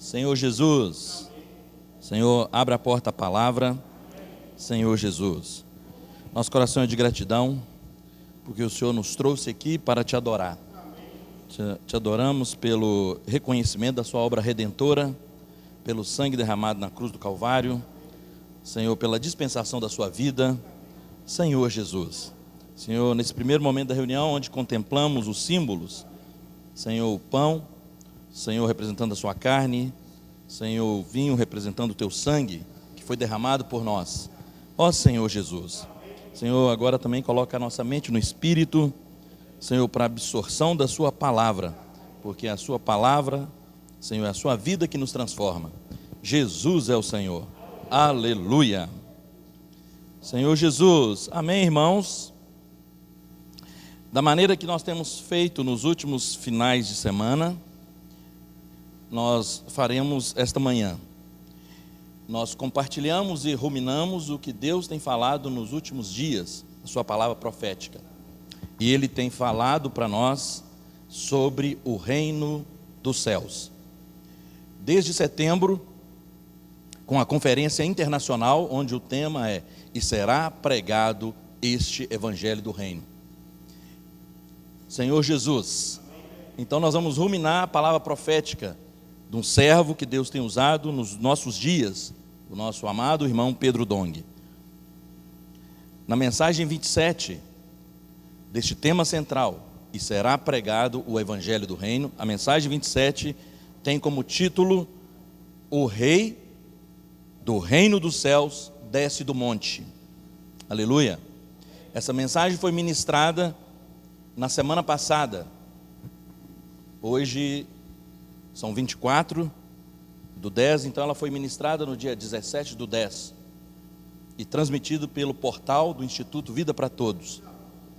Senhor Jesus, Senhor, abre a porta à palavra. Senhor Jesus, nosso coração é de gratidão, porque o Senhor nos trouxe aqui para te adorar. Te adoramos pelo reconhecimento da sua obra redentora, pelo sangue derramado na cruz do Calvário, Senhor, pela dispensação da sua vida. Senhor Jesus, Senhor, nesse primeiro momento da reunião, onde contemplamos os símbolos, Senhor, o pão, Senhor, representando a sua carne, Senhor, o vinho representando o teu sangue, que foi derramado por nós. Ó Senhor Jesus, Senhor, agora também coloca a nossa mente no Espírito, Senhor, para a absorção da sua palavra, porque a sua palavra, Senhor, é a sua vida que nos transforma. Jesus é o Senhor. Aleluia. Senhor Jesus, amém, irmãos? Da maneira que nós temos feito nos últimos finais de semana, nós faremos esta manhã. Nós compartilhamos e ruminamos o que Deus tem falado nos últimos dias, a sua palavra profética. E Ele tem falado para nós sobre o reino dos céus. Desde setembro, com a conferência internacional, onde o tema é: e será pregado este evangelho do reino. Senhor Jesus, então nós vamos ruminar a palavra profética de um servo que Deus tem usado nos nossos dias, o nosso amado irmão Pedro Dong. Na mensagem 27, deste tema central, e será pregado o evangelho do reino, a mensagem 27 tem como título: o rei do reino dos céus desce do monte. Aleluia. Essa mensagem foi ministrada na semana passada. Hoje são 24/10, então ela foi ministrada no dia 17/10 e transmitido pelo portal do Instituto Vida para Todos,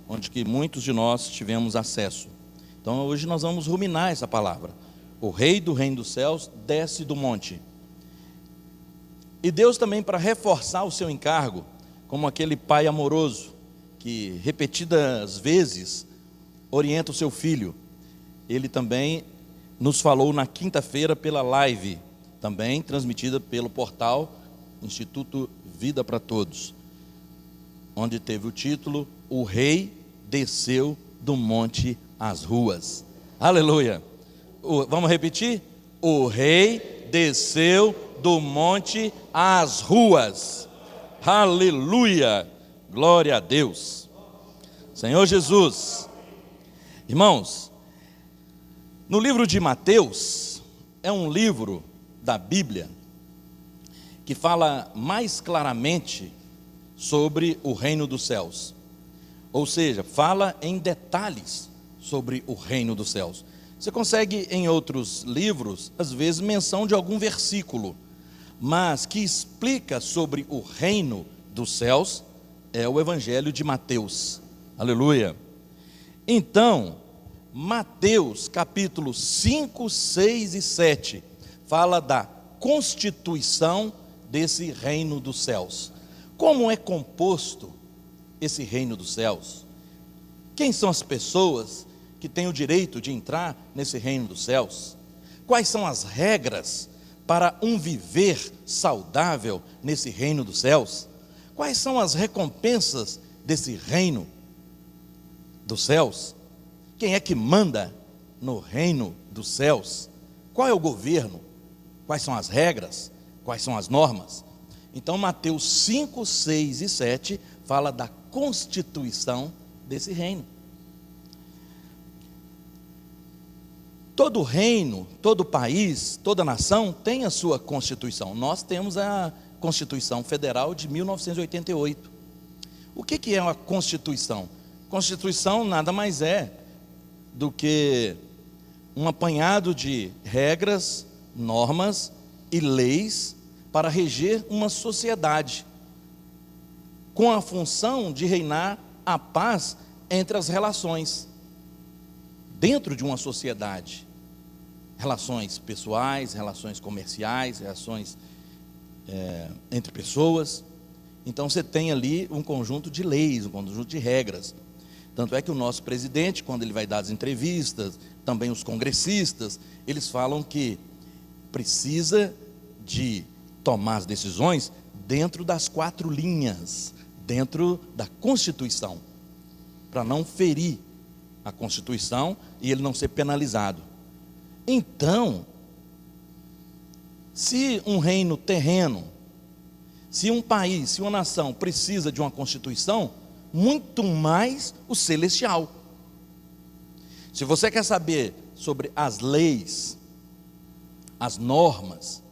onde que muitos de nós tivemos acesso. Então hoje nós vamos ruminar essa palavra: o rei do reino dos céus desce do monte. E Deus também, para reforçar o seu encargo, como aquele pai amoroso que repetidas vezes orienta o seu filho, Ele também nos falou na quinta-feira pela live, também transmitida pelo portal Instituto Vida para Todos, onde teve o título: o rei desceu do monte às ruas. Aleluia. Vamos repetir? O rei desceu do monte às ruas. Aleluia. Glória a Deus. Senhor Jesus. Irmãos, no livro de Mateus, é um livro da Bíblia que fala mais claramente sobre o reino dos céus. Ou seja, fala em detalhes sobre o reino dos céus. Você consegue em outros livros, às vezes, menção de algum versículo, mas que explica sobre o reino dos céus é o Evangelho de Mateus. Aleluia. Então, Mateus capítulo 5, 6 e 7 fala da constituição desse reino dos céus. Como é composto esse reino dos céus? Quem são as pessoas que têm o direito de entrar nesse reino dos céus? Quais são as regras para um viver saudável nesse reino dos céus? Quais são as recompensas desse reino dos céus? Quem é que manda no reino dos céus? Qual é o governo? Quais são as regras? Quais são as normas? Então Mateus 5, 6 e 7 fala da constituição desse reino. Todo reino, todo país, toda nação tem a sua constituição. Nós temos a Constituição Federal de 1988. O que é uma Constituição? Constituição nada mais é do que um apanhado de regras, normas e leis para reger uma sociedade, com a função de reinar a paz entre as relações dentro de uma sociedade. Relações pessoais, relações comerciais, relações entre pessoas. Então você tem ali um conjunto de leis, um conjunto de regras. Tanto é que o nosso presidente, quando ele vai dar as entrevistas, também os congressistas, eles falam que precisa de tomar as decisões dentro das 4 linhas, dentro da Constituição, para não ferir a Constituição e ele não ser penalizado. Então, se um reino terreno, se um país, se uma nação precisa de uma Constituição, muito mais o celestial. Se você quer saber sobre as leis, as normas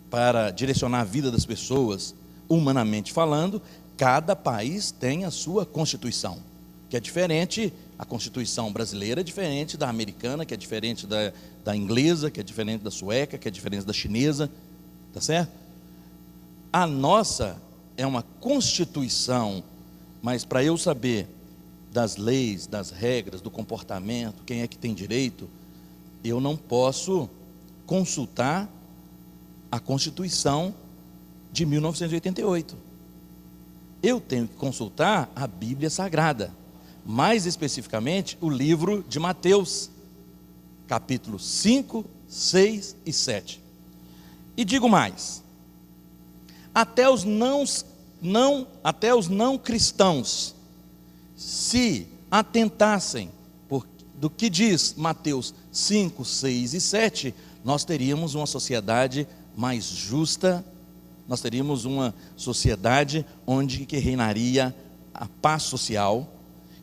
para direcionar a vida das pessoas, humanamente falando, cada país tem a sua Constituição, que é diferente. A Constituição brasileira é diferente da americana, que é diferente da inglesa, que é diferente da sueca, que é diferente da chinesa, tá certo? A nossa é uma Constituição, mas para eu saber das leis, das regras, do comportamento, quem é que tem direito, eu não posso consultar a Constituição de 1988. Eu tenho que consultar a Bíblia Sagrada, mais especificamente o livro de Mateus, capítulos 5, 6 e 7. E digo mais, até os não cristãos, se atentassem do que diz Mateus 5, 6 e 7, nós teríamos uma sociedade mais justa, nós teríamos uma sociedade onde que reinaria a paz social,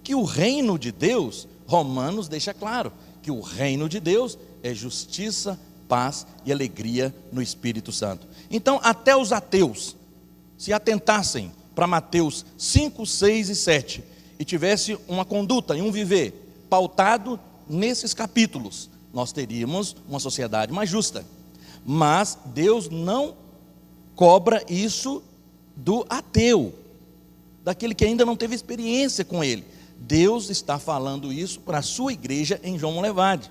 que o reino de Deus, Romanos deixa claro, que o reino de Deus é justiça, paz e alegria no Espírito Santo. Então, até os ateus, se atentassem para Mateus 5, 6 e 7, e tivesse uma conduta e um viver pautado nesses capítulos, nós teríamos uma sociedade mais justa. Mas Deus não cobra isso do ateu, daquele que ainda não teve experiência com Ele. Deus está falando isso para a sua igreja em João Monlevade.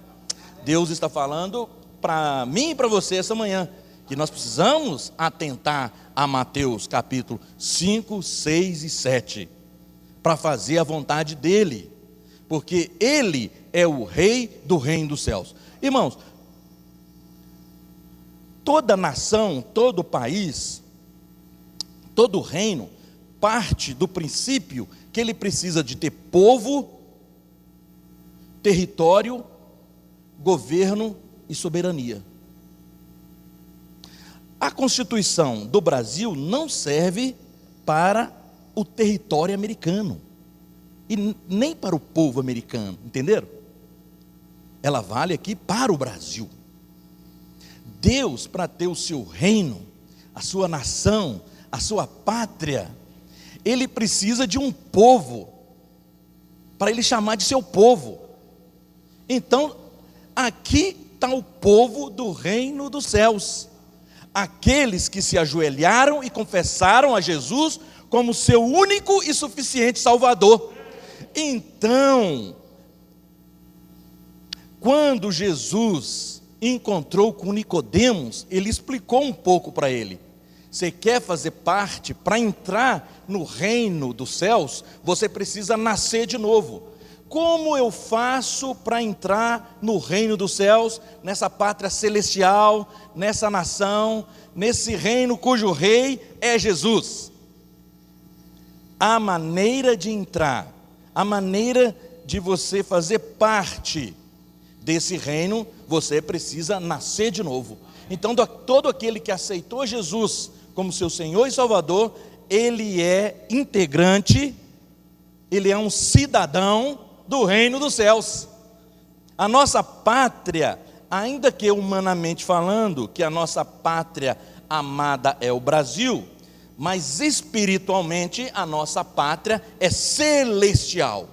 Deus está falando para mim e para você essa manhã, que nós precisamos atentar a Mateus capítulo 5, 6 e 7, para fazer a vontade dEle, porque Ele é o Rei do reino dos céus. Irmãos, toda nação, todo país, todo reino, parte do princípio que ele precisa de ter povo, território, governo e soberania. A Constituição do Brasil não serve para o território americano e nem para o povo americano, entenderam? Ela vale aqui para o Brasil. Deus, para ter o seu reino, a sua nação, a sua pátria, Ele precisa de um povo, para Ele chamar de seu povo. Então, aqui está o povo do reino dos céus, aqueles que se ajoelharam e confessaram a Jesus como seu único e suficiente Salvador. Então, quando Jesus encontrou com Nicodemos, ele explicou um pouco para ele: você quer fazer parte, para entrar no reino dos céus, você precisa nascer de novo. Como eu faço para entrar no reino dos céus, nessa pátria celestial, nessa nação, nesse reino cujo rei é Jesus? A maneira de entrar, a maneira de você fazer parte desse reino, você precisa nascer de novo. Então, todo aquele que aceitou Jesus como seu Senhor e Salvador, ele é integrante, ele é um cidadão do reino dos céus. A nossa pátria, ainda que humanamente falando, que a nossa pátria amada é o Brasil, mas espiritualmente a nossa pátria é celestial.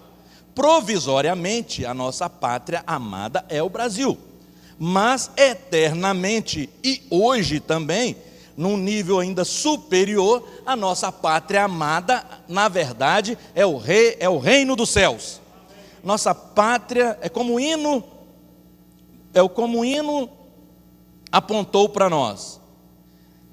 Provisoriamente a nossa pátria amada é o Brasil, mas eternamente e hoje também, num nível ainda superior, a nossa pátria amada, na verdade, é o reino dos céus. Nossa pátria é como o hino apontou para nós.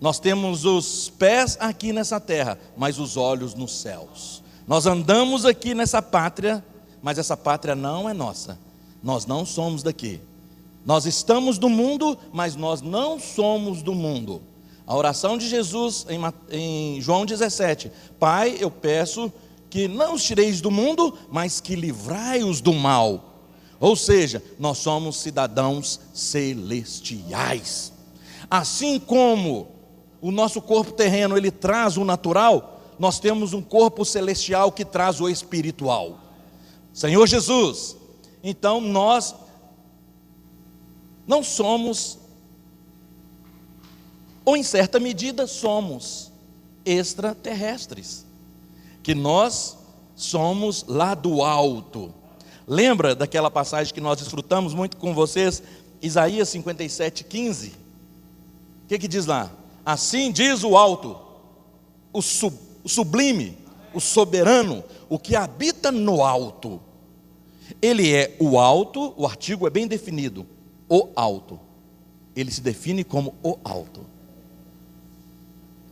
Nós temos os pés aqui nessa terra, mas os olhos nos céus. Nós andamos aqui nessa pátria, mas essa pátria não é nossa. Nós não somos daqui. Nós estamos do mundo, mas nós não somos do mundo. A oração de Jesus em João 17: Pai, eu peço que não os tireis do mundo, mas que livrai-os do mal. Ou seja, nós somos cidadãos celestiais. Assim como o nosso corpo terreno, ele traz o natural, nós temos um corpo celestial que traz o espiritual. Senhor Jesus, então nós não somos, ou em certa medida somos, extraterrestres, que nós somos lá do alto. Lembra daquela passagem que nós desfrutamos muito com vocês, Isaías 57:15? O que diz lá? Assim diz o alto, o sublime, o soberano, o que habita no alto. Ele é o alto, o artigo é bem definido, o alto. Ele se define como o alto.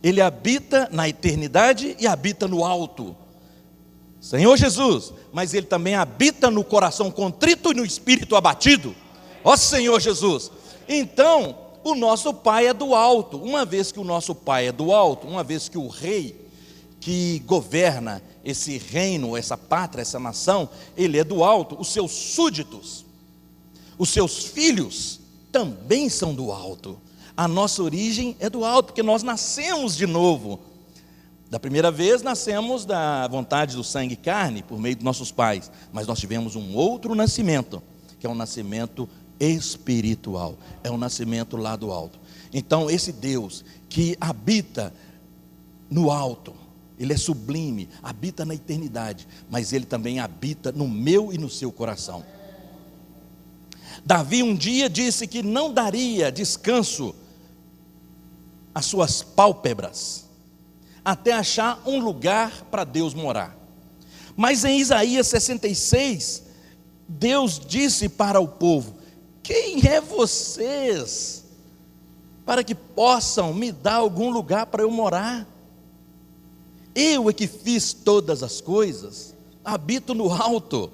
Ele habita na eternidade e habita no alto. Senhor Jesus, mas Ele também habita no coração contrito e no espírito abatido. Ó Senhor Jesus, então o nosso Pai é do alto. Uma vez que o nosso Pai é do alto, uma vez que o Rei que governa esse reino, essa pátria, essa nação, Ele é do alto, os seus súditos, os seus filhos também são do alto. A nossa origem é do alto, porque nós nascemos de novo. Da primeira vez nascemos da vontade do sangue e carne, por meio de nossos pais, mas nós tivemos um outro nascimento, que é um nascimento espiritual, é um nascimento lá do alto. Então esse Deus que habita no alto, Ele é sublime, habita na eternidade, mas Ele também habita no meu e no seu coração. Davi um dia disse que não daria descanso às suas pálpebras, até achar um lugar para Deus morar. Mas em Isaías 66, Deus disse para o povo: quem é vocês para que possam me dar algum lugar para eu morar? Eu é que fiz todas as coisas, habito no alto,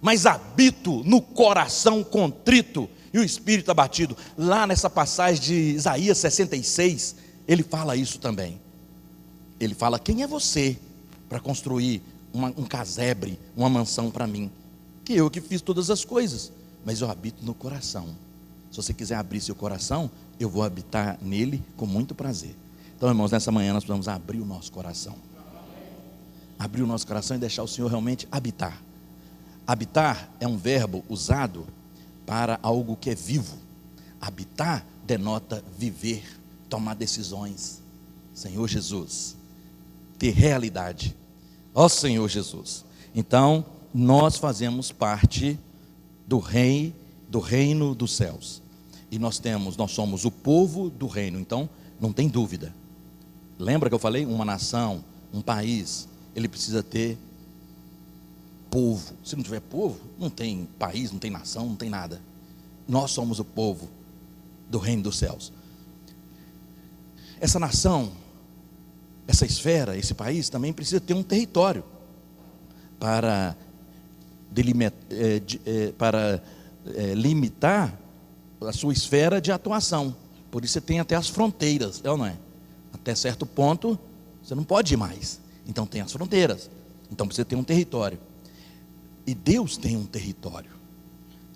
mas habito no coração contrito e o espírito abatido. Lá nessa passagem de Isaías 66, ele fala isso também. Ele fala: quem é você para construir um casebre, uma mansão para mim? Que eu que fiz todas as coisas, mas eu habito no coração. Se você quiser abrir seu coração, eu vou habitar nele com muito prazer. Então, irmãos, nessa manhã nós precisamos abrir o nosso coração. Abrir o nosso coração e deixar o Senhor realmente habitar. Habitar é um verbo usado para algo que é vivo. Habitar denota viver, tomar decisões. Senhor Jesus, ter realidade. Ó Senhor Jesus. Então, nós fazemos parte do reino dos céus. E nós somos o povo do reino. Então, não tem dúvida. Lembra que eu falei? Uma nação, um país, ele precisa ter povo. Se não tiver povo, não tem país, não tem nação, não tem nada. Nós somos o povo do reino dos céus. Essa nação, essa esfera, esse país também precisa ter um território para limitar a sua esfera de atuação. Por isso você tem até as fronteiras, é ou não é? Até certo ponto você não pode ir mais. Então tem as fronteiras. Então precisa ter um território. E Deus tem um território.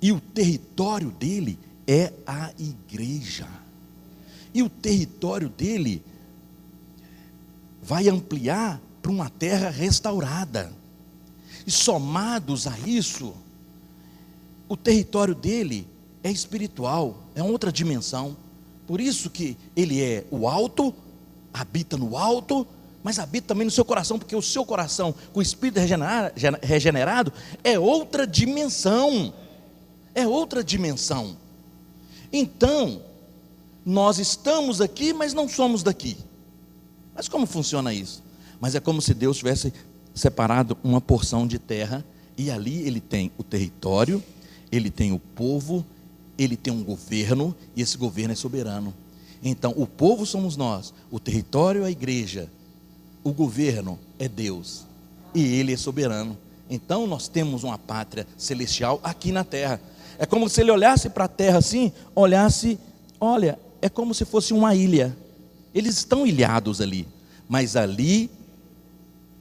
E o território dele é a igreja. E o território dele vai ampliar para uma terra restaurada. E somados a isso, o território dele é espiritual, é outra dimensão. Por isso que ele é o alto, habita no alto, mas habita também no seu coração, porque o seu coração, com o espírito regenerado, é outra dimensão. É outra dimensão. Então, nós estamos aqui, mas não somos daqui. Mas como funciona isso? Mas é como se Deus tivesse separado uma porção de terra, e ali ele tem o território, ele tem o povo, ele tem um governo, e esse governo é soberano. Então, o povo somos nós, o território é a igreja, o governo é Deus, e Ele é soberano. Então nós temos uma pátria celestial aqui na terra. É como se ele olhasse para a terra assim, olha, é como se fosse uma ilha. Eles estão ilhados ali, mas ali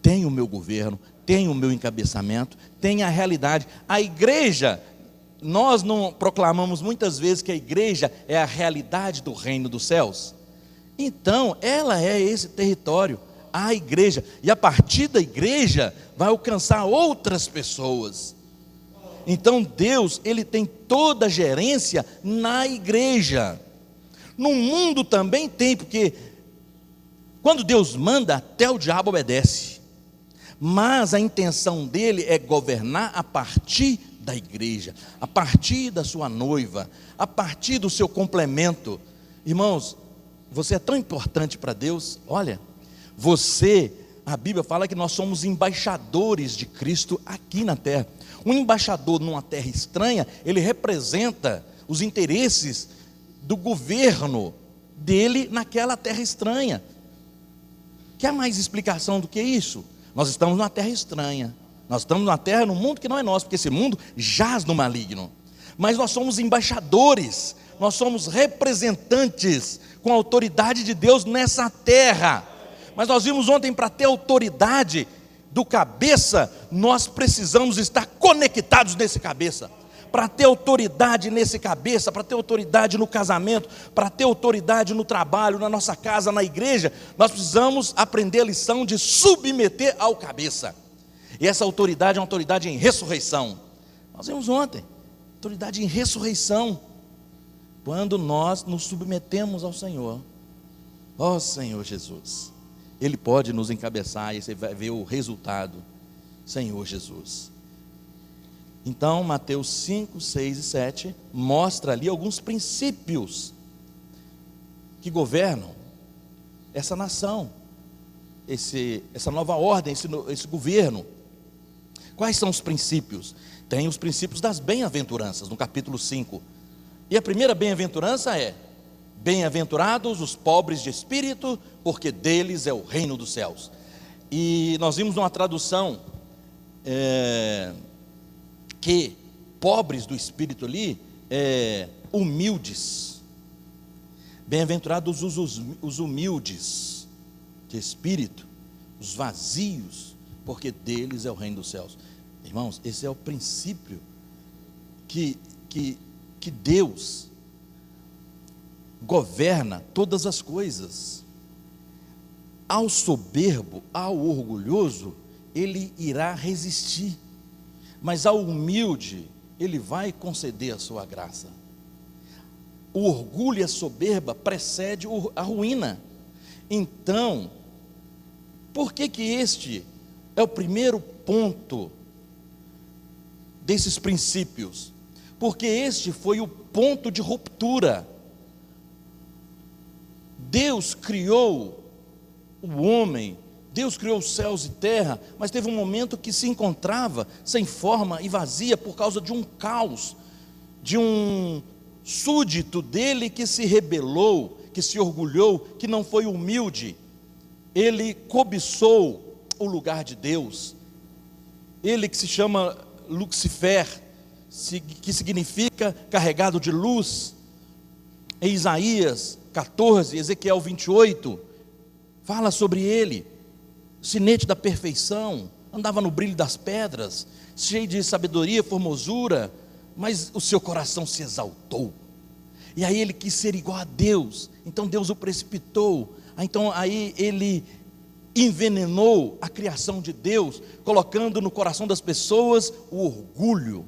tem o meu governo, tem o meu encabeçamento, tem a realidade. A igreja, nós não proclamamos muitas vezes que a igreja é a realidade do reino dos céus. Então, ela é esse território, a igreja, e a partir da igreja vai alcançar outras pessoas. Então Deus, ele tem toda a gerência na igreja. No mundo também tem, porque quando Deus manda, até o diabo obedece. Mas a intenção dele é governar a partir da igreja, a partir da sua noiva, a partir do seu complemento. Irmãos, você é tão importante para Deus. Olha, a Bíblia fala que nós somos embaixadores de Cristo aqui na terra. Um embaixador numa terra estranha, ele representa os interesses do governo dele naquela terra estranha. Quer mais explicação do que isso? Nós estamos numa terra estranha, nós estamos numa terra, num mundo que não é nosso, porque esse mundo jaz no maligno. Mas nós somos embaixadores, nós somos representantes com a autoridade de Deus nessa terra. Mas nós vimos ontem, para ter autoridade do cabeça, nós precisamos estar conectados nesse cabeça. Para ter autoridade nesse cabeça, para ter autoridade no casamento, para ter autoridade no trabalho, na nossa casa, na igreja, nós precisamos aprender a lição de submeter ao cabeça. E essa autoridade é uma autoridade em ressurreição. Nós vimos ontem, autoridade em ressurreição. Quando nós nos submetemos ao Senhor, ó Senhor Jesus, Ele pode nos encabeçar e você vai ver o resultado. Senhor Jesus. Então Mateus 5, 6 e 7 mostra ali alguns princípios que governam essa nação, essa nova ordem, esse governo. Quais são os princípios? Tem os princípios das bem-aventuranças no capítulo 5. E a primeira bem-aventurança é: bem-aventurados os pobres de espírito, porque deles é o reino dos céus. E nós vimos uma tradução que pobres do espírito ali humildes. Bem-aventurados os humildes de espírito, os vazios, porque deles é o reino dos céus. Irmãos, esse é o princípio que Deus governa todas as coisas. Ao soberbo, ao orgulhoso, ele irá resistir, mas ao humilde, ele vai conceder a sua graça. O orgulho e a soberba precede a ruína. Então, por que este é o primeiro ponto desses princípios? Porque este foi o ponto de ruptura. Deus criou o homem, Deus criou os céus e terra, mas teve um momento que se encontrava sem forma e vazia por causa de um caos, de um súdito dele que se rebelou, que se orgulhou, que não foi humilde. Ele cobiçou o lugar de Deus. Ele que se chama Lucifer, que significa carregado de luz. Em Isaías 14, Ezequiel 28, fala sobre ele. Sinete da perfeição, andava no brilho das pedras, cheio de sabedoria, formosura, mas o seu coração se exaltou. E aí ele quis ser igual a Deus, então Deus o precipitou. Então aí ele envenenou a criação de Deus, colocando no coração das pessoas o orgulho,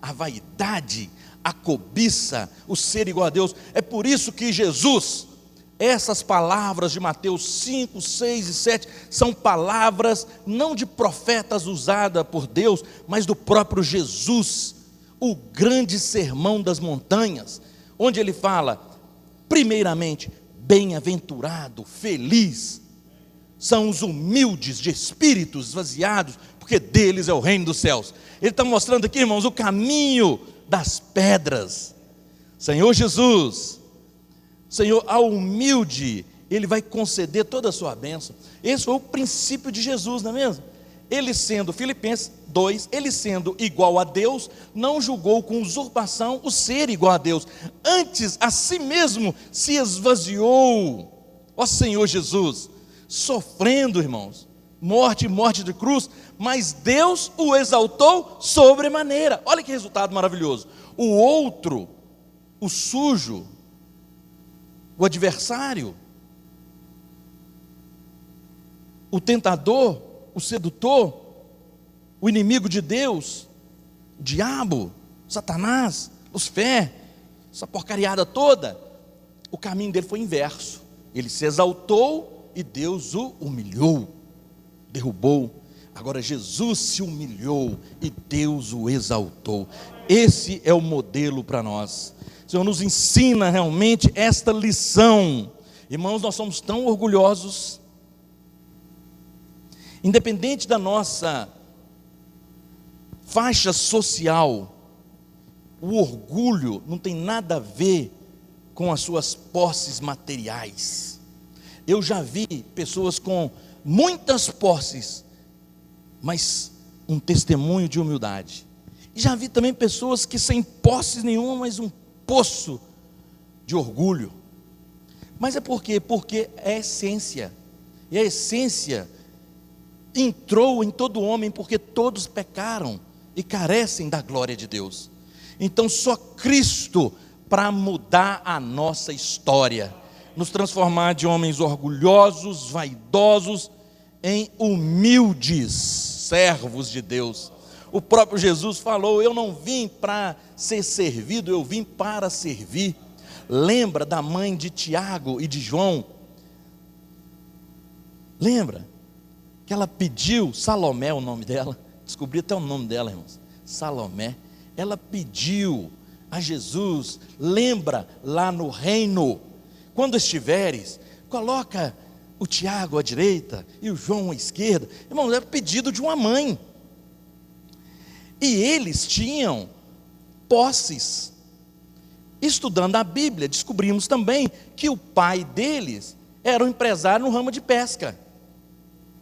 a vaidade, a cobiça, o ser igual a Deus. É por isso que Jesus, essas palavras de Mateus 5, 6 e 7 são palavras não de profetas usadas por Deus, mas do próprio Jesus, o grande sermão das montanhas, onde ele fala, primeiramente, bem-aventurado, feliz, são os humildes de espírito esvaziados, porque deles é o reino dos céus. Ele está mostrando aqui, irmãos, o caminho das pedras. Senhor Jesus, Senhor, ao humilde, Ele vai conceder toda a sua bênção. Esse foi o princípio de Jesus, não é mesmo? ele sendo, Filipenses 2, ele sendo igual a Deus, não julgou com usurpação o ser igual a Deus, antes a si mesmo se esvaziou, ó Senhor Jesus, sofrendo, irmãos, morte de cruz, mas Deus o exaltou sobremaneira. Olha que resultado maravilhoso. O outro, o sujo, o adversário, o tentador, o sedutor, o inimigo de Deus, o diabo, Satanás, Lucifer, essa porcariada toda, o caminho dele foi inverso. Ele se exaltou e Deus o humilhou, derrubou. Agora Jesus se humilhou e Deus o exaltou. Esse é o modelo para nós. O Senhor nos ensina realmente esta lição. Irmãos, nós somos tão orgulhosos. Independente da nossa faixa social, o orgulho não tem nada a ver com as suas posses materiais. Eu já vi pessoas com muitas posses, mas um testemunho de humildade. E já vi também pessoas que sem posses nenhuma, mas um poço de orgulho. Mas é por quê? Porque é a essência. E a essência entrou em todo homem, porque todos pecaram e carecem da glória de Deus. Então só Cristo para mudar a nossa história, nos transformar de homens orgulhosos, vaidosos, em humildes servos de Deus. O próprio Jesus falou: eu não vim para ser servido, eu vim para servir. Lembra da mãe de Tiago e de João? Lembra? Que ela pediu, Salomé é o nome dela, descobri até o nome dela, irmãos, Salomé. Ela pediu a Jesus: lembra lá no reino, quando estiveres, coloca o Tiago à direita e o João à esquerda. Irmãos, era pedido de uma mãe. E eles tinham posses. Estudando a Bíblia, descobrimos também que o pai deles era um empresário no ramo de pesca,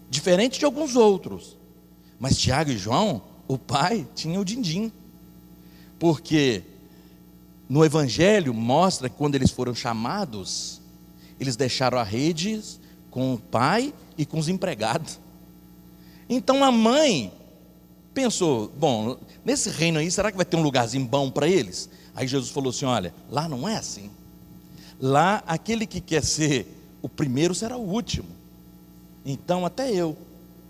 diferente de alguns outros. Mas Tiago e João, o pai tinha o din-din, porque no Evangelho mostra que quando eles foram chamados, eles deixaram a rede com o pai e com os empregados. Então a mãe pensou: bom, nesse reino aí, será que vai ter um lugarzinho bom para eles? Aí Jesus falou assim: olha, lá não é assim. Lá aquele que quer ser o primeiro será o último. Então até eu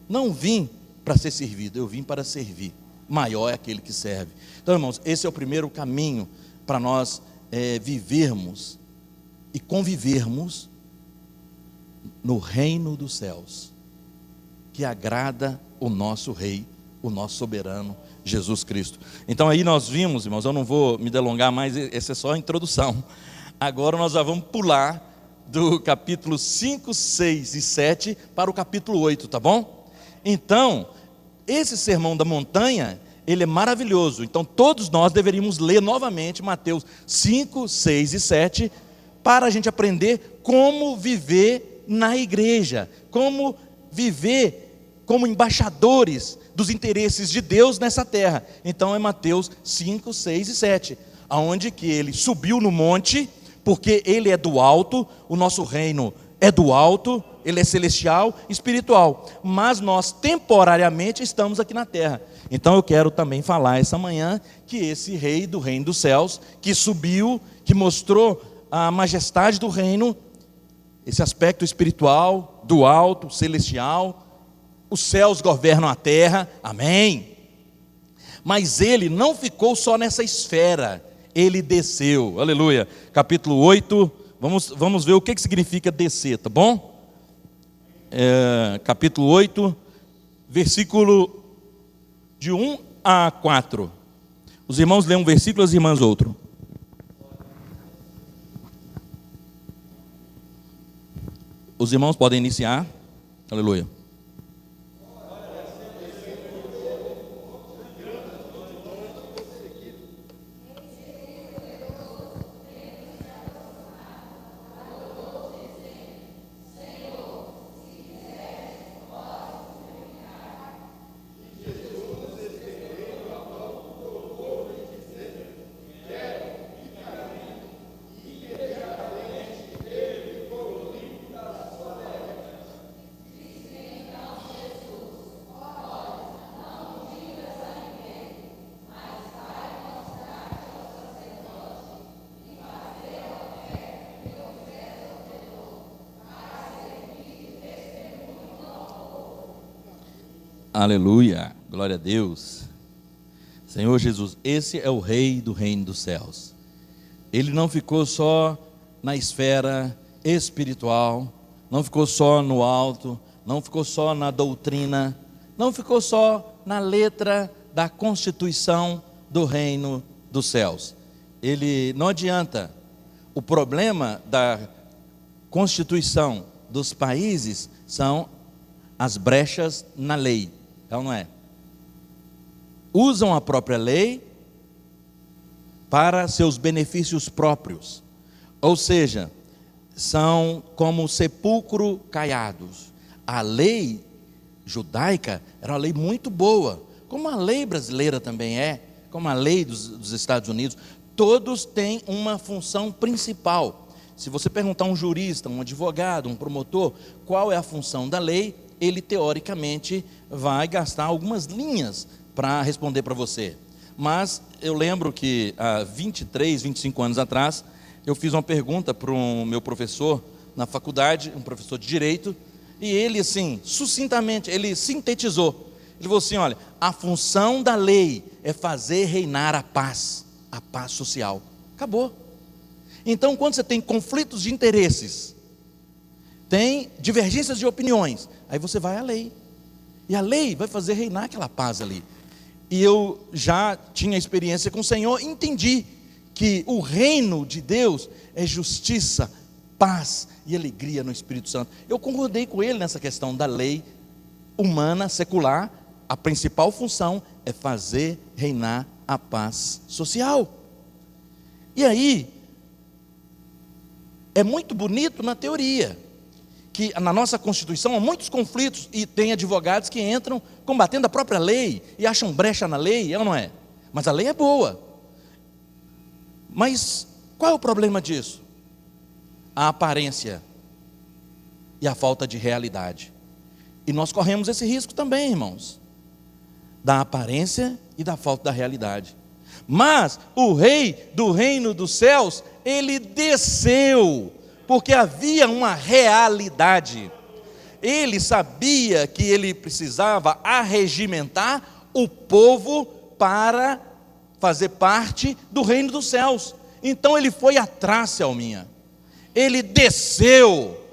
não vim para ser servido, eu vim para servir. Maior é aquele que serve. Então, irmãos, esse é o primeiro caminho para nós vivermos e convivermos no reino dos céus, que agrada o nosso Rei, o nosso soberano Jesus Cristo. Então aí nós vimos, irmãos, eu não vou me delongar mais, essa é só a introdução. Agora nós já vamos pular do capítulo 5, 6 e 7 para o capítulo 8, tá bom? Então, esse sermão da montanha, ele é maravilhoso. Então todos nós deveríamos ler novamente Mateus 5, 6 e 7, para a gente aprender como viver na igreja, como viver como embaixadores dos interesses de Deus nessa terra. Então é Mateus 5, 6 e 7, aonde que ele subiu no monte, porque ele é do alto, o nosso reino é do alto, ele é celestial, espiritual, mas nós temporariamente estamos aqui na terra. Então eu quero também falar essa manhã que esse rei do reino dos céus, que subiu, que mostrou a majestade do reino, esse aspecto espiritual, do alto, celestial, os céus governam a terra, amém? Mas ele não ficou só nessa esfera, ele desceu, aleluia. Capítulo 8, vamos ver o que significa descer, tá bom? Capítulo 8, versículo de 1 a 4. Os irmãos lêem um versículo, as irmãs outro. Os irmãos podem iniciar, aleluia. Aleluia, glória a Deus. Senhor Jesus, esse é o Rei do reino dos céus. Ele não ficou só na esfera espiritual, não ficou só no alto, não ficou só na doutrina, não ficou só na letra da constituição do reino dos céus. Ele não adianta. O problema da constituição dos países são as brechas na lei, então não é? Usam a própria lei para seus benefícios próprios, ou seja, são como sepulcro caiados. A lei judaica era uma lei muito boa, como a lei brasileira também é, como a lei dos Estados Unidos. Todos têm uma função principal. Se você perguntar a um jurista, um advogado, um promotor, qual é a função da lei, ele teoricamente vai gastar algumas linhas para responder para você. Mas eu lembro que há 23, 25 anos atrás, eu fiz uma pergunta para um meu professor na faculdade, um professor de Direito, e ele assim, sucintamente, ele sintetizou. Ele falou assim, olha, a função da lei é fazer reinar a paz social. Acabou. Então, quando você tem conflitos de interesses, tem divergências de opiniões, aí você vai à lei. E a lei vai fazer reinar aquela paz ali. E eu já tinha experiência com o Senhor, entendi que o reino de Deus é justiça, paz e alegria no Espírito Santo. Eu concordei com ele nessa questão da lei humana, secular. A principal função é fazer reinar a paz social. E aí, é muito bonito na teoria, que na nossa Constituição há muitos conflitos, e tem advogados que entram combatendo a própria lei, e acham brecha na lei, é ou não é? Mas a lei é boa. Mas qual é o problema disso? A aparência e a falta de realidade. E nós corremos esse risco também, irmãos, da aparência e da falta da realidade. Mas o Rei do reino dos céus, ele desceu, porque havia uma realidade. Ele sabia que ele precisava arregimentar o povo para fazer parte do reino dos céus. Então ele foi atrás, Selminha. Ele desceu.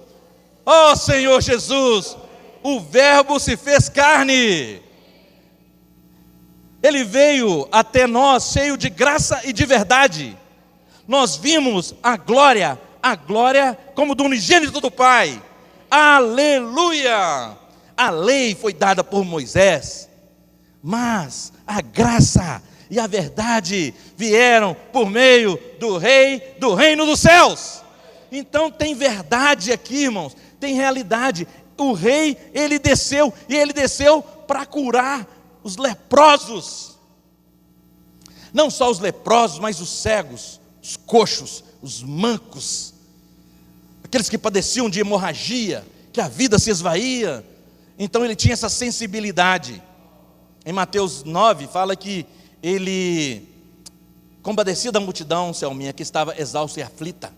Ó Senhor Jesus, o Verbo se fez carne. Ele veio até nós cheio de graça e de verdade. Nós vimos a glória como do unigênito do Pai. Aleluia! A lei foi dada por Moisés, mas a graça e a verdade vieram por meio do Rei do reino dos céus. Então tem verdade aqui, irmãos, tem realidade. O rei, ele desceu, e ele desceu para curar os leprosos. Não só os leprosos, mas os cegos, os coxos, os mancos, aqueles que padeciam de hemorragia, que a vida se esvaía. Então ele tinha essa sensibilidade. Em Mateus 9 fala que ele compadecia da multidão, Selminha, que estava exausta e aflita,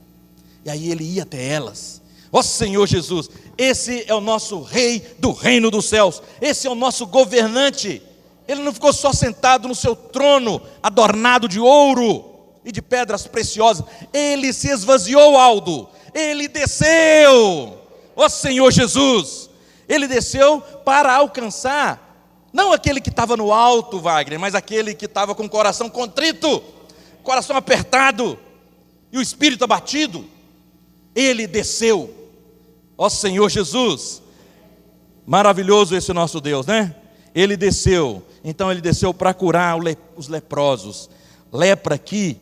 e aí ele ia até elas. Ó Senhor Jesus, esse é o nosso Rei do reino dos céus, esse é o nosso governante. Ele não ficou só sentado no seu trono, adornado de ouro e de pedras preciosas. Ele se esvaziou, Aldo. Ele desceu. Ó Senhor Jesus, ele desceu para alcançar, não aquele que estava no alto, Wagner, mas aquele que estava com o coração contrito, coração apertado e o espírito abatido. Ele desceu. Ó Senhor Jesus, maravilhoso esse nosso Deus, né? Ele desceu. Então ele desceu para curar os leprosos. Lepra aqui,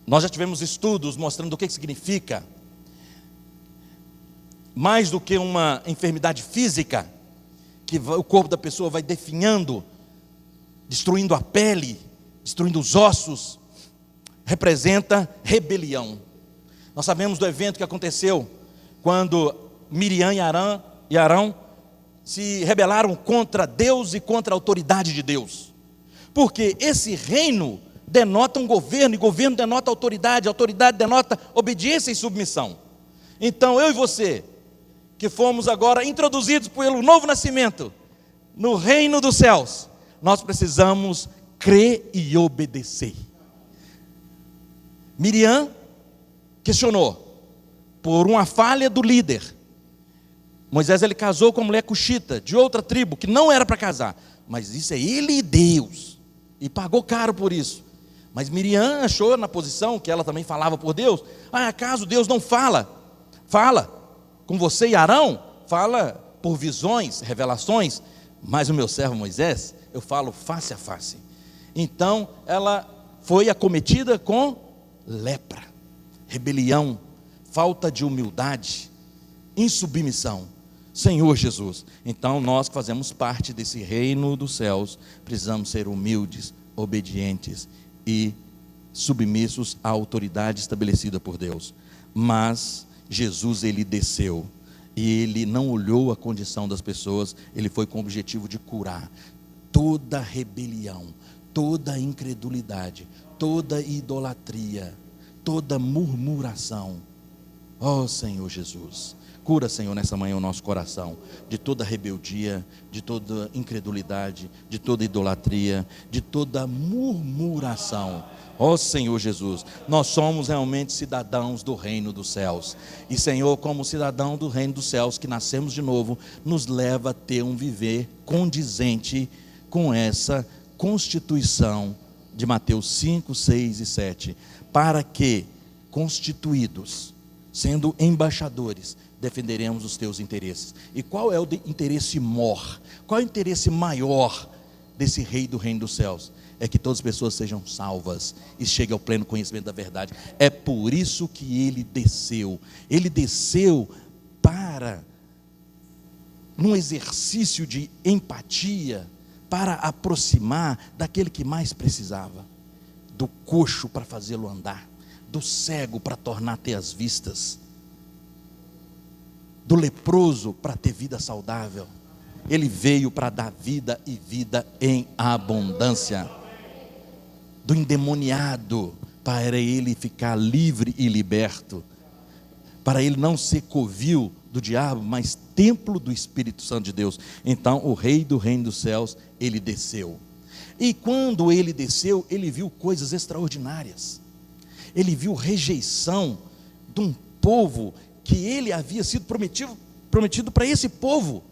nós já tivemos estudos mostrando o que significa. Mais do que uma enfermidade física, que o corpo da pessoa vai definhando, destruindo a pele, destruindo os ossos, representa rebelião. Nós sabemos do evento que aconteceu quando Miriam e Arão se rebelaram contra Deus e contra a autoridade de Deus. Porque esse reino denota um governo, e governo denota autoridade denota obediência e submissão. Então eu e você, que fomos agora introduzidos pelo novo nascimento, no reino dos céus, nós precisamos crer e obedecer. Miriam questionou, por uma falha do líder. Moisés, ele casou com uma mulher cuxita, de outra tribo, que não era para casar, mas isso é ele e Deus, e pagou caro por isso. Mas Miriam achou na posição que ela também falava por Deus. Acaso Deus não fala? Fala com você e Arão, fala por visões, revelações, mas o meu servo Moisés, eu falo face a face. Então ela foi acometida com lepra, rebelião, falta de humildade, insubmissão. Senhor Jesus, então nós que fazemos parte desse reino dos céus, precisamos ser humildes, obedientes e submissos à autoridade estabelecida por Deus. Mas Jesus, ele desceu, e ele não olhou a condição das pessoas, ele foi com o objetivo de curar toda rebelião, toda incredulidade, toda idolatria, toda murmuração. Ó Senhor Jesus, cura, Senhor, nessa manhã o nosso coração de toda rebeldia, de toda incredulidade, de toda idolatria, de toda murmuração. Ó Senhor Jesus, nós somos realmente cidadãos do reino dos céus. E Senhor, como cidadão do reino dos céus, que nascemos de novo, nos leva a ter um viver condizente com essa constituição de Mateus 5, 6 e 7. Para que, constituídos, sendo embaixadores, defenderemos os teus interesses. E qual é o interesse maior? Qual é o interesse maior desse rei do reino dos céus? É que todas as pessoas sejam salvas e cheguem ao pleno conhecimento da verdade. É por isso que ele desceu. Ele desceu para, num exercício de empatia, para aproximar daquele que mais precisava, do coxo para fazê-lo andar, do cego para tornar a ter as vistas, do leproso para ter vida saudável. Ele veio para dar vida e vida em abundância. Do endemoniado, para ele ficar livre e liberto, para ele não ser covil do diabo, mas templo do Espírito Santo de Deus. Então o rei do reino dos céus, ele desceu. E quando ele desceu, ele viu coisas extraordinárias. Ele viu rejeição de um povo que ele havia sido prometido para esse povo.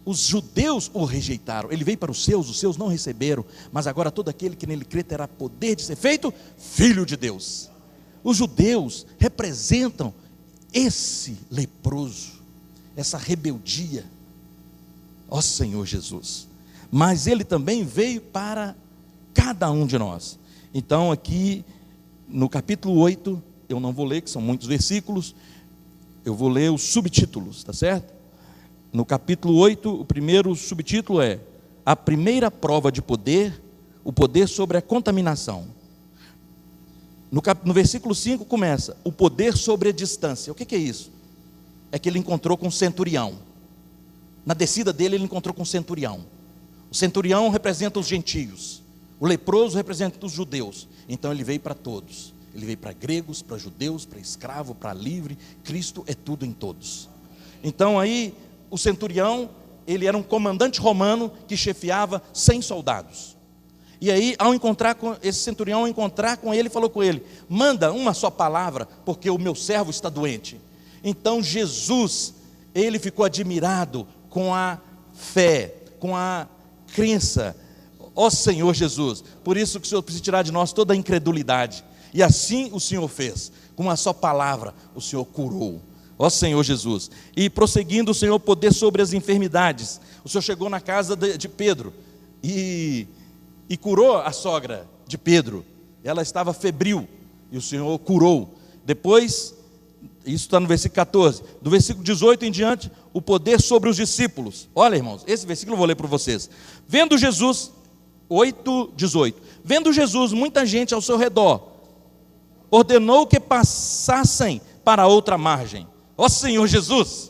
Os judeus o rejeitaram. Ele veio para os seus não receberam. Mas agora todo aquele que nele crê terá poder de ser feito filho de Deus. Os judeus representam esse leproso, essa rebeldia. Ó Senhor Jesus. Mas ele também veio para cada um de nós. Então aqui no capítulo 8, eu não vou ler, que são muitos versículos, eu vou ler os subtítulos, tá certo? No capítulo 8, o primeiro subtítulo é: a primeira prova de poder, o poder sobre a contaminação. No versículo 5 começa: o poder sobre a distância. O que é isso? É que ele encontrou com um centurião. Na descida dele, ele encontrou com um centurião. O centurião representa os gentios, o leproso representa os judeus. Então ele veio para todos. Ele veio para gregos, para judeus, para escravo, para livre. Cristo é tudo em todos. Então aí o centurião, ele era um comandante romano que chefiava 100 soldados. E aí, ao encontrar com esse centurião, ao encontrar com ele, falou com ele: manda uma só palavra, porque o meu servo está doente. Então Jesus, ele ficou admirado com a fé, com a crença. Ó Senhor Jesus, por isso que o Senhor precisa tirar de nós toda a incredulidade. E assim o Senhor fez, com uma só palavra, o Senhor curou. Ó Senhor Jesus. E prosseguindo, o Senhor poder sobre as enfermidades. O Senhor chegou na casa de Pedro e curou a sogra de Pedro. Ela estava febril e o Senhor curou. Depois, isso está no versículo 14, do versículo 18 em diante, o poder sobre os discípulos. Olha, irmãos, esse versículo eu vou ler para vocês. Vendo Jesus, 8:18, vendo Jesus muita gente ao seu redor, ordenou que passassem para outra margem. Ó Senhor Jesus.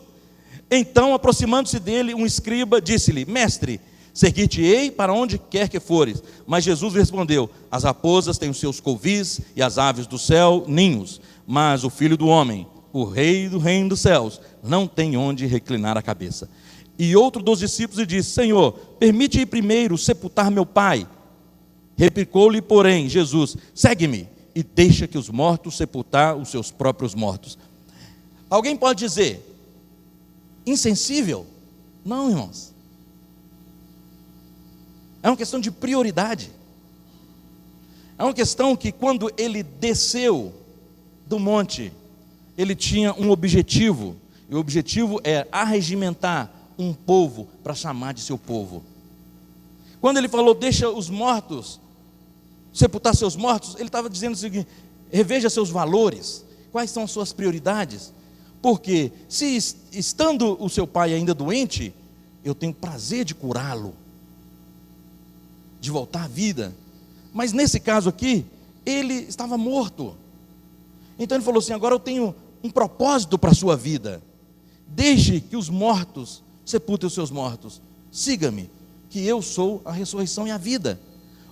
Então, aproximando-se dele, um escriba disse-lhe: mestre, seguir-te-ei para onde quer que fores. Mas Jesus respondeu: as raposas têm os seus covis e as aves do céu ninhos, mas o Filho do homem, o rei do reino dos céus, não tem onde reclinar a cabeça. E outro dos discípulos lhe disse: Senhor, permite ir primeiro sepultar meu pai. Replicou-lhe, porém, Jesus: segue-me e deixa que os mortos sepultar os seus próprios mortos. Alguém pode dizer: insensível? Não, irmãos. É uma questão de prioridade. É uma questão que, quando ele desceu do monte, ele tinha um objetivo. E o objetivo é arregimentar um povo para chamar de seu povo. Quando ele falou: deixa os mortos sepultar seus mortos, ele estava dizendo o seguinte: reveja seus valores, quais são as suas prioridades. Porque se estando o seu pai ainda doente, eu tenho prazer de curá-lo, de voltar à vida. Mas nesse caso aqui, ele estava morto. Então ele falou assim: agora eu tenho um propósito para a sua vida. Deixe que os mortos sepultem os seus mortos. Siga-me, que eu sou a ressurreição e a vida.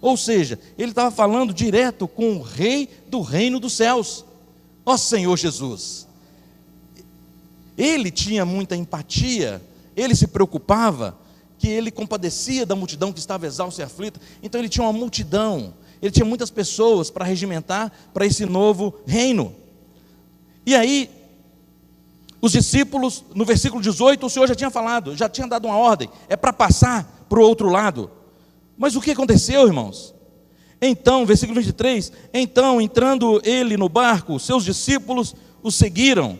Ou seja, ele estava falando direto com o rei do reino dos céus, ó Senhor Jesus. Ele tinha muita empatia, ele se preocupava, que ele compadecia da multidão que estava exausta e aflita. Então ele tinha uma multidão, ele tinha muitas pessoas para regimentar para esse novo reino. E aí, os discípulos, no versículo 18, o Senhor já tinha falado, já tinha dado uma ordem, é para passar para o outro lado. Mas o que aconteceu, irmãos? Então, versículo 23, então, entrando ele no barco, seus discípulos o seguiram.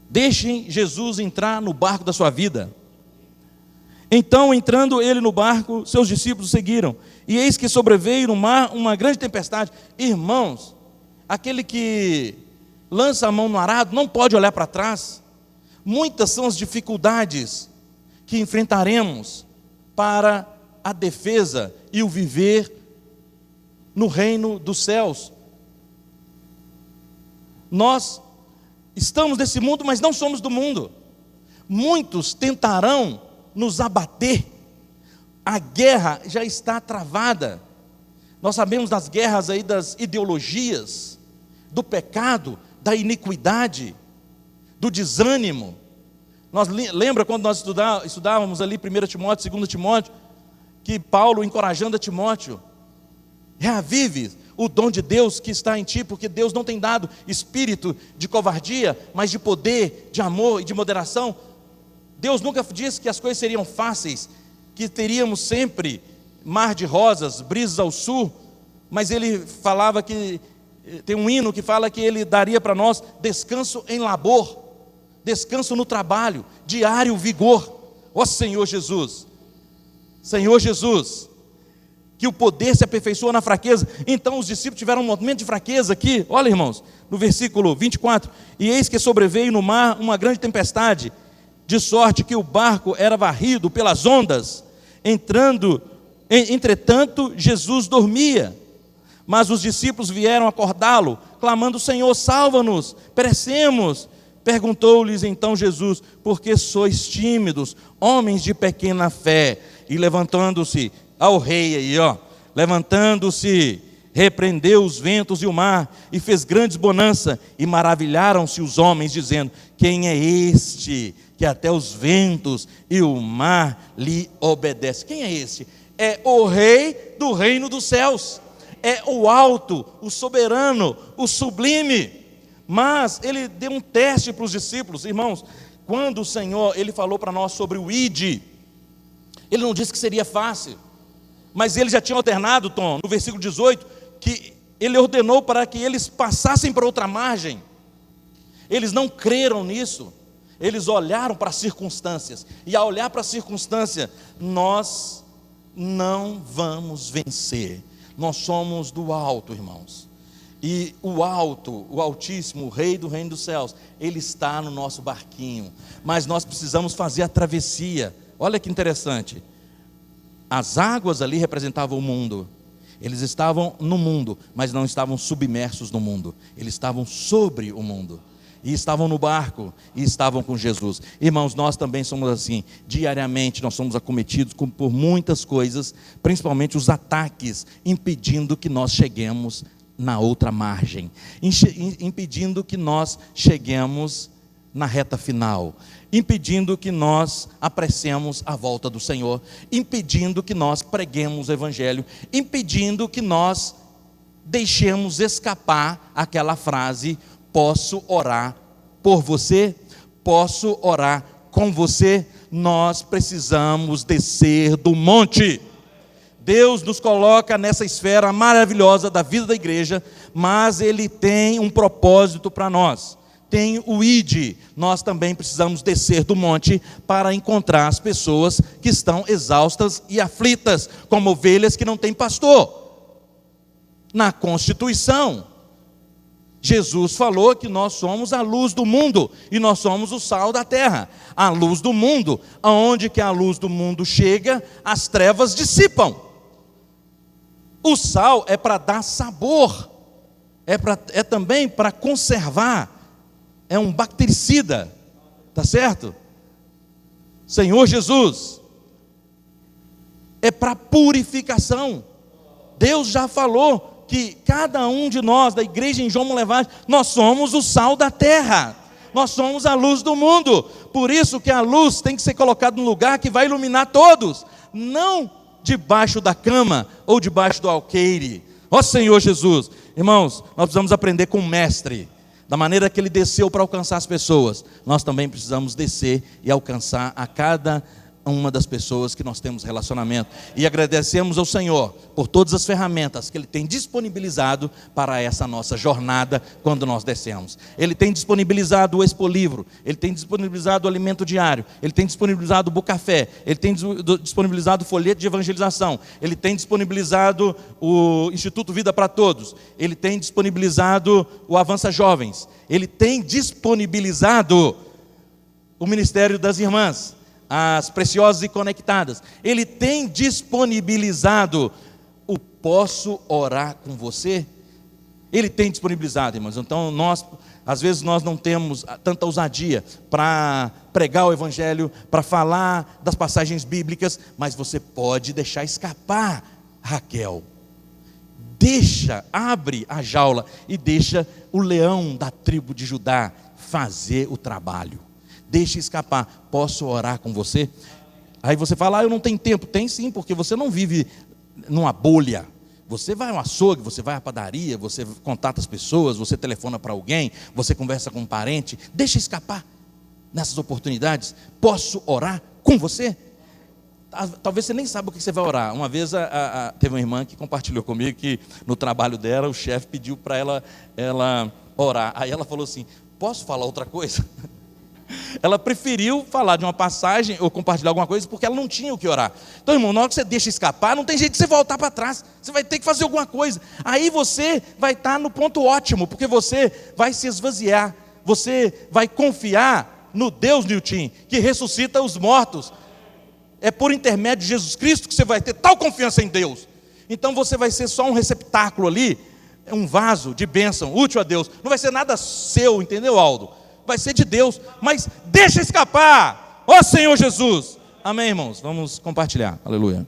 Deixem Jesus entrar no barco da sua vida. Então, entrando ele no barco, seus discípulos o seguiram. E eis que sobreveio no mar uma grande tempestade. Irmãos, aquele que lança a mão no arado não pode olhar para trás. Muitas são as dificuldades que enfrentaremos para a defesa e o viver no reino dos céus. Nós estamos nesse mundo, mas não somos do mundo. Muitos tentarão nos abater. A guerra já está travada. Nós sabemos das guerras aí das ideologias, do pecado, da iniquidade, do desânimo. Lembra quando nós estudávamos ali 1 Timóteo, 2 Timóteo, que Paulo encorajando a Timóteo: reavive o dom de Deus que está em ti, porque Deus não tem dado espírito de covardia, mas de poder, de amor e de moderação. Deus nunca disse que as coisas seriam fáceis, que teríamos sempre mar de rosas, brisas ao sul, mas ele falava que, tem um hino que fala que ele daria para nós descanso em labor, descanso no trabalho, diário vigor. Ó Senhor Jesus, Senhor Jesus, que o poder se aperfeiçoa na fraqueza. Então os discípulos tiveram um momento de fraqueza aqui. Olha, irmãos, no versículo 24: e eis que sobreveio no mar uma grande tempestade, de sorte que o barco era varrido pelas ondas. Entretanto, Jesus dormia. Mas os discípulos vieram acordá-lo, clamando: Senhor, salva-nos, perecemos. Perguntou-lhes então Jesus: por que sois tímidos, homens de pequena fé? E levantando-se ao rei aí, levantando-se, repreendeu os ventos e o mar, e fez grandes bonança, e maravilharam-se os homens, dizendo: quem é este, que até os ventos e o mar lhe obedecem? Quem é este? É o rei do reino dos céus, é o alto, o soberano, o sublime. Mas ele deu um teste para os discípulos, irmãos. Quando o Senhor, ele falou para nós sobre o ide, ele não disse que seria fácil, mas ele já tinha ordenado, Tom, no versículo 18, que ele ordenou para que eles passassem para outra margem. Eles não creram nisso, eles olharam para as circunstâncias, e ao olhar para a circunstância, nós não vamos vencer. Nós somos do alto, irmãos, e o alto, o Altíssimo, o Rei do reino dos céus, ele está no nosso barquinho, mas nós precisamos fazer a travessia. Olha que interessante, as águas ali representavam o mundo. Eles estavam no mundo, mas não estavam submersos no mundo, eles estavam sobre o mundo, e estavam no barco, e estavam com Jesus. Irmãos, nós também somos assim. Diariamente nós somos acometidos por muitas coisas, principalmente os ataques, impedindo que nós cheguemos na outra margem, impedindo que nós cheguemos na reta final, impedindo que nós apressemos a volta do Senhor, impedindo que nós preguemos o Evangelho, impedindo que nós deixemos escapar aquela frase: posso orar por você? Posso orar com você? Nós precisamos descer do monte. Deus nos coloca nessa esfera maravilhosa da vida da igreja, mas Ele tem um propósito para nós. Tem o ID. Nós também precisamos descer do monte para encontrar as pessoas que estão exaustas e aflitas, como ovelhas que não têm pastor. Na Constituição, Jesus falou que nós somos a luz do mundo e nós somos o sal da terra. A luz do mundo, aonde que a luz do mundo chega, as trevas dissipam. O sal é para dar sabor, é também para conservar, é um bactericida, tá certo? Senhor Jesus, é para purificação. Deus já falou que cada um de nós, da igreja em João Monlevade, nós somos o sal da terra, nós somos a luz do mundo. Por isso que a luz tem que ser colocada no lugar que vai iluminar todos, não debaixo da cama ou debaixo do alqueire. Ó Senhor Jesus, irmãos, nós precisamos aprender com o mestre, da maneira que ele desceu para alcançar as pessoas, nós também precisamos descer e alcançar a cada uma das pessoas que nós temos relacionamento, e agradecemos ao Senhor por todas as ferramentas que Ele tem disponibilizado para essa nossa jornada quando nós descemos. Ele tem disponibilizado o Expolivro, Ele tem disponibilizado o alimento diário, Ele tem disponibilizado o Bucafé, Ele tem disponibilizado o folheto de evangelização, Ele tem disponibilizado o Instituto Vida para Todos, Ele tem disponibilizado o Avança Jovens, Ele tem disponibilizado o Ministério das Irmãs, as preciosas e conectadas. Ele tem disponibilizado o posso orar com você. Ele tem disponibilizado, irmãos. Então às vezes nós não temos tanta ousadia para pregar o Evangelho, para falar das passagens bíblicas, mas você pode deixar escapar, Raquel. Abre a jaula e deixa o leão da tribo de Judá fazer o trabalho. Deixe escapar. Posso orar com você? Aí você fala: eu não tenho tempo. Tem sim, porque você não vive numa bolha. Você vai ao açougue, você vai à padaria, você contata as pessoas, você telefona para alguém, você conversa com um parente. Deixa escapar nessas oportunidades. Posso orar com você? Talvez você nem saiba o que você vai orar. Uma vez teve uma irmã que compartilhou comigo que no trabalho dela o chefe pediu para ela orar. Aí ela falou assim: posso falar outra coisa? Ela preferiu falar de uma passagem ou compartilhar alguma coisa porque ela não tinha o que orar. Então, irmão, na hora que você deixa escapar, não tem jeito de você voltar para trás. Você vai ter que fazer alguma coisa. Aí você vai estar no ponto ótimo, porque você vai se esvaziar. Você vai confiar no Deus, Nilton, que ressuscita os mortos. É por intermédio de Jesus Cristo que você vai ter tal confiança em Deus. Então você vai ser só um receptáculo ali, um vaso de bênção, útil a Deus. Não vai ser nada seu, entendeu, Aldo? Vai ser de Deus, mas deixa escapar, ó Senhor Jesus. Amém, irmãos? Vamos compartilhar, aleluia.